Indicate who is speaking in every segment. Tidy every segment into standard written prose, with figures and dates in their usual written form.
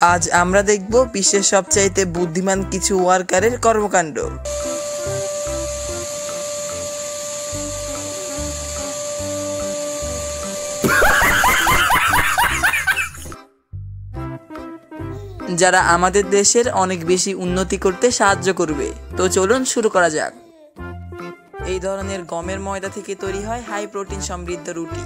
Speaker 1: আজ আমরা দেখব বিশ্বের সবচাইতে বুদ্ধিমান কিছু ওয়ার্কারের কর্মকাণ্ড। যারা আমাদের দেশের অনেক বেশি উন্নতি করতে সাহায্য করবে। তো চলুন শুরু করা যাক। এই ধরনের গমের ময়দা থেকে তৈরি হয় হাই প্রোটিন সমৃদ্ধ রুটি।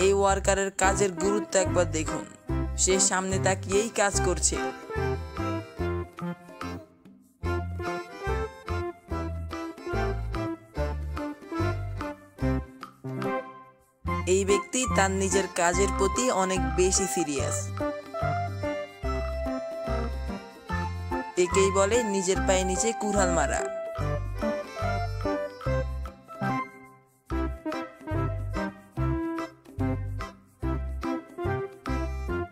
Speaker 1: এই ওয়ার্কারের কাজের গুরুত্ব একবার দেখুন। সে সামনে তাকিয়েই কাজ করছে। এই ব্যক্তি তার নিজের কাজের প্রতি অনেক বেশি সিরিয়াস। একেই বলে নিজের পায়ে নিজে কুড়াল মারা।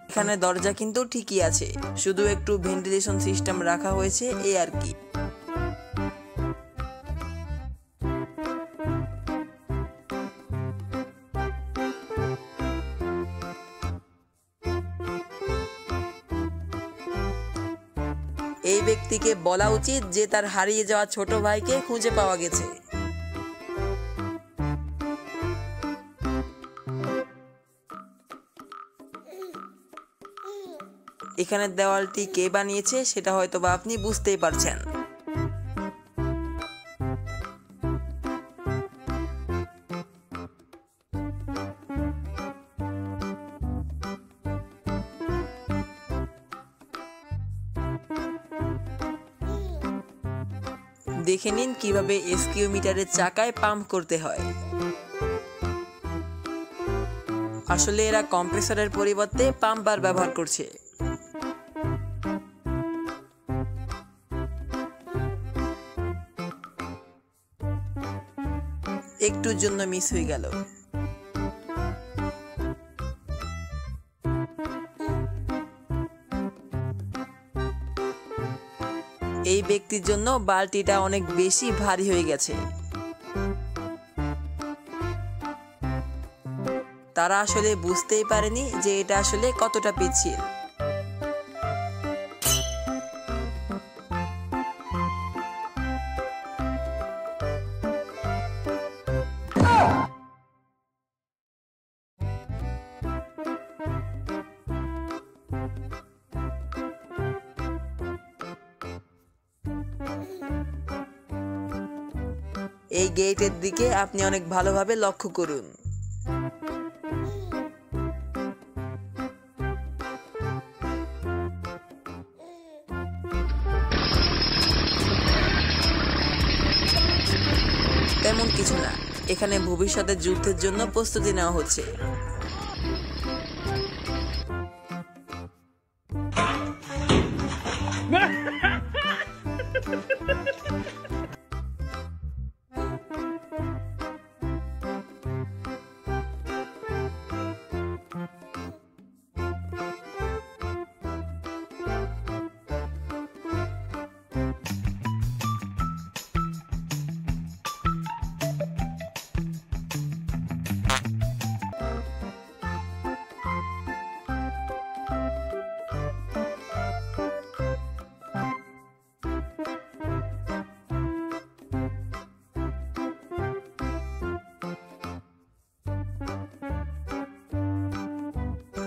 Speaker 1: এখানে দরজা কিন্তু ঠিকই আছে, শুধু একটু ভেন্টিলেশন সিস্টেম রাখা হয়েছে এই আর কি। এই ব্যক্তিকে বলা উচিত যে তার হারিয়ে যাওয়া ছোট ভাইকে খুঁজে পাওয়া গেছে। এখানে দেওয়ালটি কে বানিয়েছে সেটা হয়তোবা আপনি বুঝতেই পারছেন। দেখে নিন কিভাবে এসকিউ মিটারের চাকায় পাম্প করতে হয়। আসলে এরা কম্প্রেসরের পরিবর্তে পাম্পার ব্যবহার করছে। একটুর জন্য মিস হয়ে গেল। এই ব্যক্তির জন্য বালতিটা অনেক বেশি ভারী হয়ে গেছে। তারা আসলে বুঝতেই পারেনি যে এটা আসলে কতটা পিচ্ছিল। এই গেটের দিকে আপনি অনেক ভালোভাবে লক্ষ্য করুন। তেমন কিছু না, এখানে ভবিষ্যতের যুদ্ধের জন্য প্রস্তুতি নেওয়া হচ্ছে।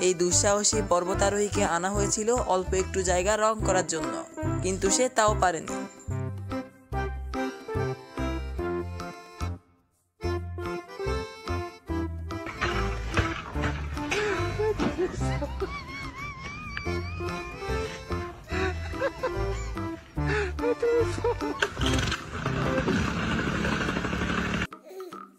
Speaker 1: এই দুঃসাহসী পর্বতারোহীকে আনা হয়েছিল অল্প একটু জায়গা রং করার জন্য, কিন্তু সে তাও পারেনি।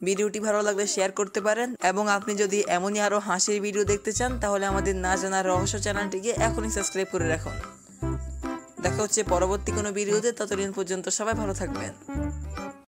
Speaker 1: ভিডিওটি ভালো লাগলে শেয়ার করতে পারেন, এবং আপনি যদি এমনই আরো হাসির ভিডিও দেখতে চান তাহলে আমাদের না জানা রহস্য চ্যানেলটিকে এখনই সাবস্ক্রাইব করে রাখুন। দেখা হচ্ছে পরবর্তী কোনো ভিডিওতে। ততদিন পর্যন্ত সবাই ভালো থাকবেন।